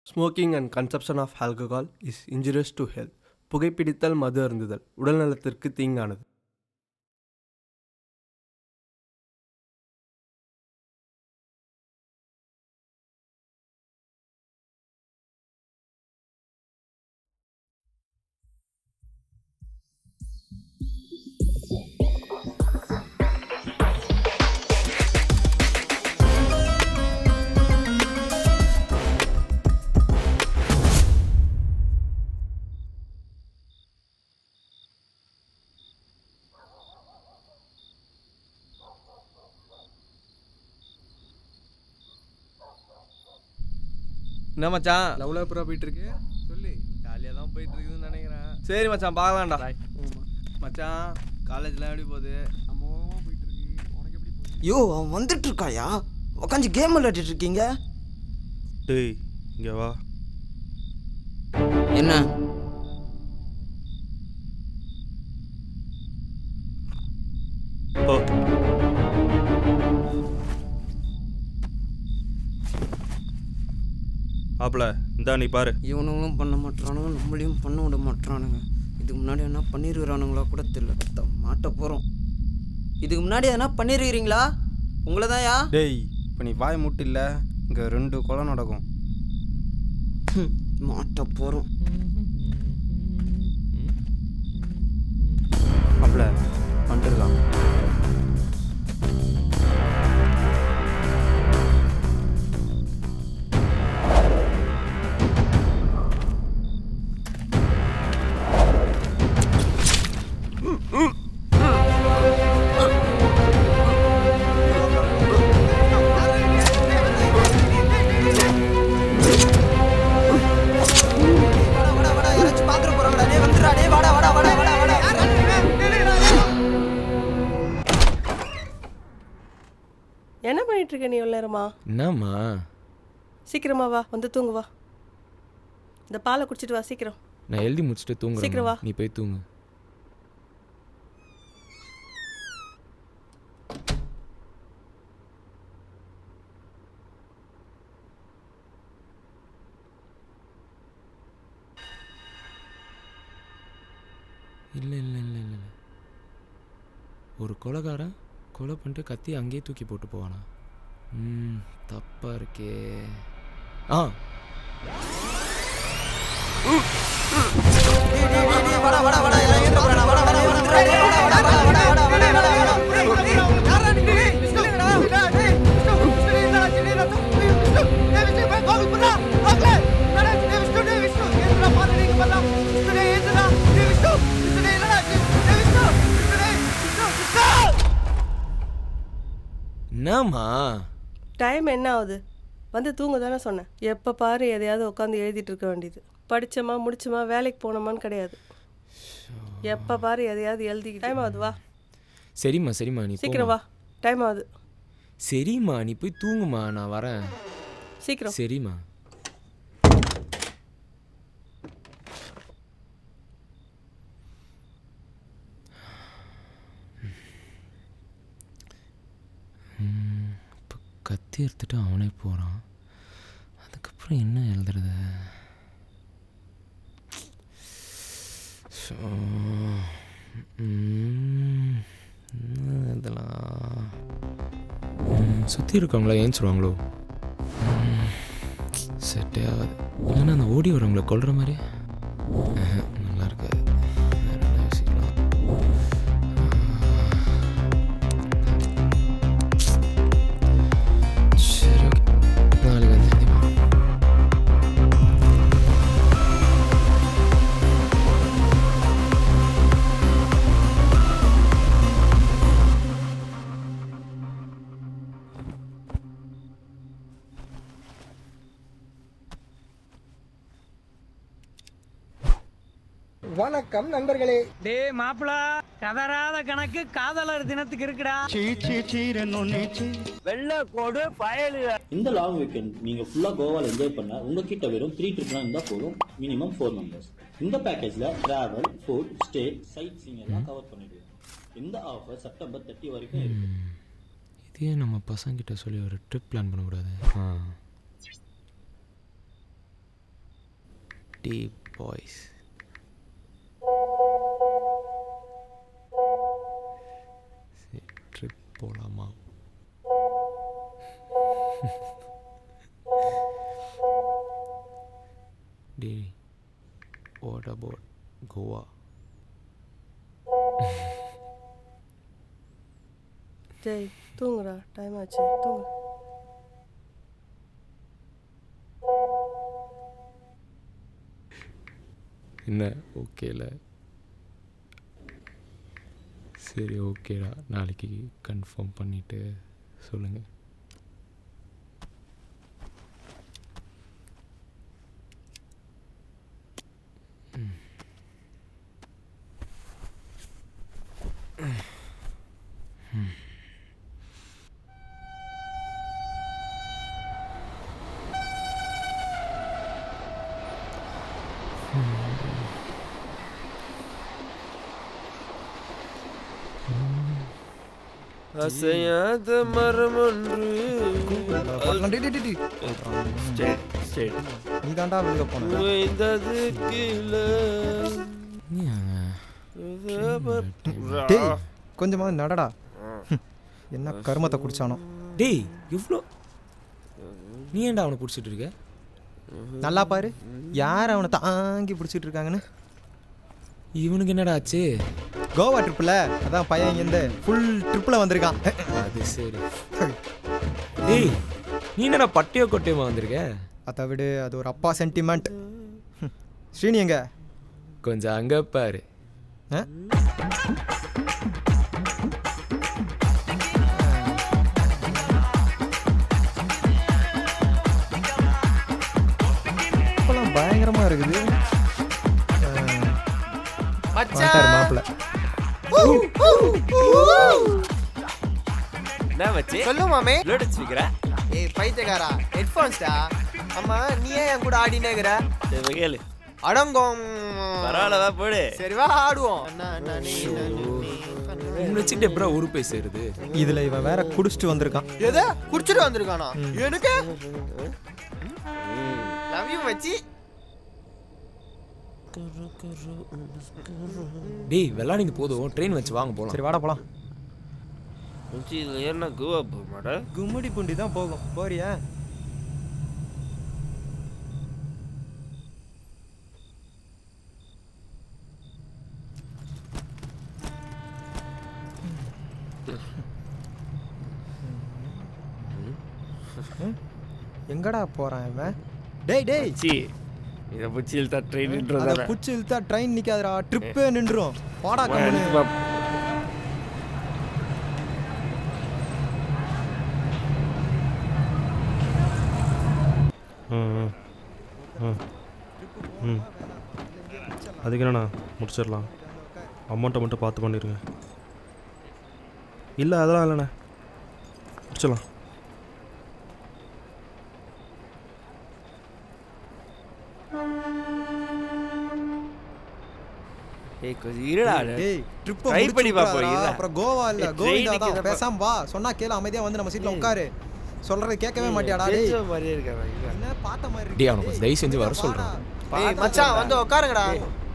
Smoking and consumption of alcohol is injurious to health. புகைப்பிடித்தல் மது அருந்துதல் உடல் நலத்திற்கு தீங்கானது. என்ன மச்சான் லவ்ல அப்புறம் போயிட்டு இருக்கு சொல்லு. ஜாலியாக தான் போயிட்டு இருக்குதுன்னு நினைக்கிறேன். சரி மச்சான் பார்க்கலாம்டா. மச்சான் காலேஜ்லாம் எப்படி போகுது? அம்மாவா போயிட்டு இருக்கு. உனக்கு எப்படி போகுது? யோ அவன் வந்துட்டு இருக்காயா? உட்காந்து கேம் விளையாடிட்டு இருக்கீங்க. டேய் இங்கே வா. என்ன ஓ ஆப்ல இந்தா நீ பாரு. இவனுங்களும் பண்ண மாட்டானுங்க, நம்மளையும் பண்ண விட மாட்டானுங்க. இதுக்கு முன்னாடி என்ன பண்ணிருக்கிறானுங்களா கூட தெரியல. மாட்ட போகிறோம். இதுக்கு முன்னாடி எதனா பண்ணிருக்கிறீங்களா? உங்களை தான்யா. டேய் இப்போ நீ வாய் மூட்டு இல்லை, இங்கே 2 கொலை நடக்கும். மாட்ட போகிறோம். அப்பல பண்ணிடலாம். என்ன பண்ணிட்டு இருக்க நீ இவ்வளோ நேரமா? என்னம்மா? சீக்கிரமா வா, வந்து தூங்கு வா. இந்த பாலை குடிச்சிட்டு வா சீக்கிரம். நான் எழுதி முடிச்சுட்டு தூங்குறேன். சீக்கிரம் வா. நீ போய் தூங்கு. இல்லை இல்லை இல்லை இல்லை இல்லை, ஒரு கொலைகாரன் கொலை பண்ணிட்டு கத்தி அங்கேயே தூக்கி போட்டு போவானா? தப்பாக இருக்கே. ஆ என்னம்மா? டைம் என்ன ஆகுது? வந்து தூங்க தானே சொன்னேன். எப்போ பாரு எதையாவது உட்காந்து எழுதிட்டு இருக்க வேண்டியது. படித்தோமா முடிச்சோமா வேலைக்கு போனோமான்னு கிடையாது. எப்போ பாரு எதையாவது எழுதிக்கிட்டு டைம் ஆகுது. வா சரிம்மா சரிம்மா, நீ சீக்கிரம் வா, டைம் ஆகுது. சரிம்மா நீ போய் தூங்குமா, நான் வரேன். சீக்கிரம். சரிம்மா. இப்போ கத்தி எடுத்துட்டு அவனே போகிறான். அதுக்கப்புறம் என்ன எழுதுறது? இதெல்லாம் சுற்றி இருக்கவங்களா ஏஞ்சிருவாங்களோ? செட்டே ஆகாது. இல்லைன்னா அந்த ஓடி வரவங்களை கொல்ற மாதிரி நல்லா இருக்காது. வேற என்ன யோசிக்கலாம்? சரி ஓகே, நாளைக்கு வந்து வணக்கம் நண்பர்களே. டே மாப்பிள, கதறாத கணக்கு காதலர் தினத்துக்கு இருக்குடா. வெள்ளை கோடு பயலு. இந்த லாங் வீக்கெண்ட் நீங்க ஃபுல்லா கோவால என்ஜாய் பண்ண உங்ககிட்ட வெறும் 3 ட்ரிப்லாம் இருந்தா போதும். Minimum 4 members. இந்த பேக்கேஜ்ல travel, food, stay, sightseeing எல்லாம் கவர் பண்ணிடுவோம். இந்த ஆஃபர் செப்டம்பர் 30 வரைக்கும் இருக்கு. இதே நம்ம பசங்கிட்ட சொல்லி ஒரு ட்ரிப் பிளான் பண்ணக்கூடாது. City boys. ட்ரிப் போகலாமா? டே, வாட் அபவுட் கோவா? ஜெய் தூங்குடா, டைம் ஆச்சு, தூங்கு. என்ன ஓகேல? சரி ஓகேடா, நாளைக்கு கன்ஃபார்ம் பண்ணிவிட்டு சொல்லுங்கள். அசையாத மரம் ஒன்று. நீ தாண்டா வெளியே போன. டேய் கொஞ்சமாவது நடடா. என்ன கருமத்தை குடிச்சானோ. டேய் இவ்வளோ நீ ஏன்டா அவனை பிடிச்சிட்டு இருக்க? நல்லா பாரு யார் அவனை தாங்கி பிடிச்சிட்டு இருக்காங்கன்னு. இவனுக்கு என்னடா ஆச்சு? கோவா ட்ரிப்பில் அதான் பையன் இங்கேருந்து ஃபுல் ட்ரிப்பில் வந்திருக்கான். அது சரி. டேய் நீ என்னடா பட்டியோ கொட்டையுமா வந்திருக்க? அதை விடு, அது ஒரு அப்பா சென்டிமெண்ட். ஸ்ரீனி எங்க? கொஞ்சம் அங்கே பாரு. இப்போலாம் பயங்கரமாக இருக்குது. மாப்பிள்ள சொல்லு மாமே. ஏய் பைத்தியக்காரா, ஹெட்ஃபோன்ஸ்டா. அம்மா நீ ஏன் என் கூட ஆடினேங்கிற? அடங்கும். பரவாயில்ல போடு. சரி வா ஆடுவோம். இவனை வச்சுக்கிட்டு எப்படா ஒரு போய் சேருது? இதில் இவன் வேற குடிச்சிட்டு வந்திருக்கான். எதை குடிச்சிட்டு வந்திருக்கானா? எனக்கு லவ் யூ மச்சி. டேய் விளாடிங்க போதும், ட்ரெயின் வச்சு வாங்க போகலாம். சரி வாடா போலாம். என்ன கோவா போக மாட்டா? கும்மிடி பூண்டி தான் போகும். போறியா? எங்கடா போறான் இவன்? டேய் டேய் இதை பிடிச்சி இழுத்தா ட்ரெயின் அதை பிடிச்சி இழுத்தா ட்ரெயின் நிற்காதுடா, ட்ரிப்பே நின்றுடும். பாடா கம்முனு. அதுக்கு என்னண்ணா முடிச்சிடலாம். அமௌண்ட்டை மட்டும் பார்த்து பண்ணிடுங்க. இல்லை அதெல்லாம் இல்லைண்ணே, முடிச்சிடலாம். அப்புறம் கோவா இல்ல கோவிந்தா தான். பேசாம வா, சொன்னா கேளு, அமைதியா வந்து நம்ம சீட்ல உட்காரு. சொல்றது கேட்கவே மாட்டியாடா? டேய் என்ன பார்த்த மாதிரி. டேய் அவனுக்கு தயவு செஞ்சு வர சொல்றேன். ஏய் மச்சான் வந்து உட்காருங்கடா.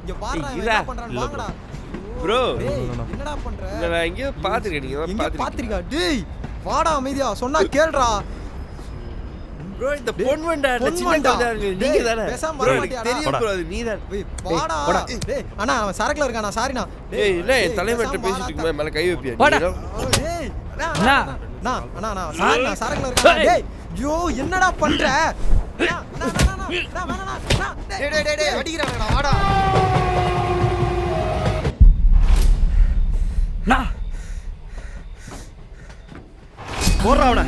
இங்க பாருடா என்ன பண்றான்னு. வாங்கடா ப்ரோ. என்னடா பண்ற? இல்ல நான் இங்க பாத்துக்கேன். நீங்க பாத்துறியா? டேய் வாடா அமைதியா, சொன்னா கேளுடா. ப்ரோ இந்த பொன்வண்டா நீங்க தானே? பேசாம வர மாட்டியாடா? தெரியும் ப்ரோ, அது நீதான். வாடா. டேய் அண்ணா அவன் சரக்குல இருக்கானா? சாரிண்ணா. டேய் இல்ல தலைமைட்ட பேசிட்டு இருக்கும்போது மேல கை வைப்பியா? டேய் அண்ணா அண்ணா அண்ணா சாரிண்ணா சரக்குல இருக்கானா? டேய் ஐயோ என்னடா பண்ற? டேய் டேய் டேய் அடிக்குறாங்கடா. வாடா. போறா அவன.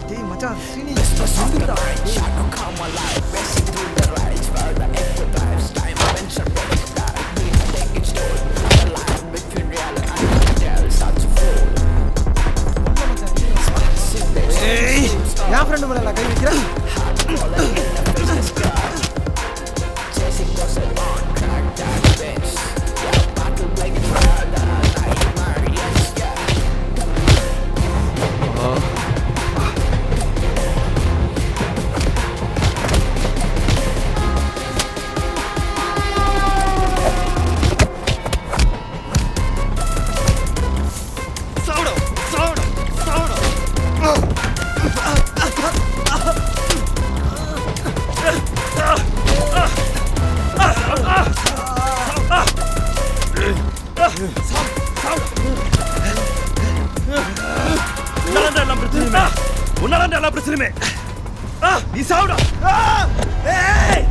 டேய் மச்சான் சீனி என் ஃப்ரெண்டு மேல கை வைக்கிறேன். உன்னால எல்லாம் பிரச்சனையுமே உன்னால எல்லாம் பிரச்சனையுமே நீ சாவுடா ஏய்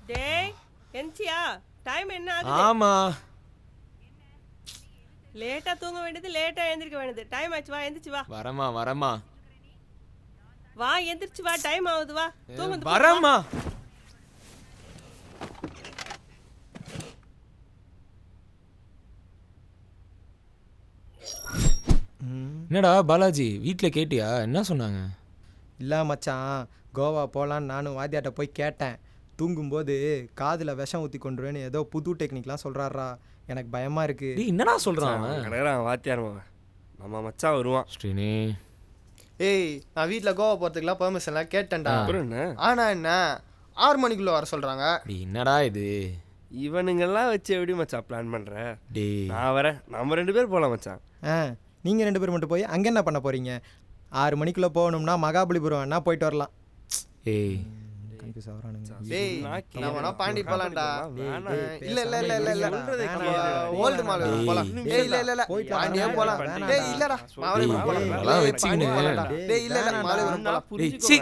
டேய் என்சியா டைம் என்ன ஆகுது? ஆமா லேட்டா தூங்க வேண்டியது லேட்டா எந்திரிக்க வேண்டியது. டைம் ஆச்சு, வா எந்திரிச்சு வா. வரமா வா எந்திரிச்சு வா, டைம் ஆகுது, வா தூங்க. வரமா. என்னடா பாலாஜி வீட்டில் கேட்டியா? என்ன சொன்னாங்க? இல்லை மச்சான், கோவா போகலான்னு நானும் வாத்தியாட்ட போய் கேட்டேன். தூங்கும்போது காதில் விஷம் ஊற்றி கொண்டுருவேன்னு ஏதோ புது டெக்னிக்லாம் சொல்கிறாரா. எனக்கு பயமாக இருக்குது. டேய் என்னடா சொல்கிறான் அவன்? கிடையாது வாத்தியார் நம்ம மச்சான் வருவான். ஸ்ரீனி ஏய், நான் வீட்டில் கோவா போகிறதுக்குலாம் பெர்மிஷன்லாம் கேட்டேன்டா. அப்புறம் என்ன? ஆனால் என்ன 6 மணிக்குள்ளே வர சொல்கிறாங்க. டேய் என்னடா இது? இவனுங்கெல்லாம் வச்சு எப்படி மச்சான் பிளான் பண்ணுற? டேய் நான் வரேன், நம்ம 2 பேர் போகலாம் மச்சான். நீங்கள் 2 பேர் மட்டும் போய் அங்கே என்ன பண்ண போகிறீங்க? 6 மணிக்குள்ளே போகணும்னா மகாபலிபுரம் வேணா போயிட்டு வரலாம். ஏய் கன்ஃபியூஸ் ஆகிறானுங்க. டேய், நான் வேணா பாண்டி போலாம்டா. வேணாம். இல்ல ஓல்டு மால் போலாம். டேய் இல்ல பாண்டியே போலாம். டேய் இல்லடா மாவளி போலாம். அதெல்லாம் வச்சுக்கினு. டேய் இல்ல மாவளி போலாம். டேய் சீ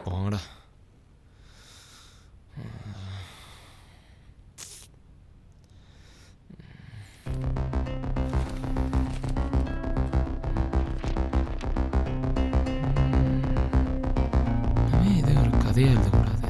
போங்கடா. இது ஒரு கதையாக எழுதக்கூடாது.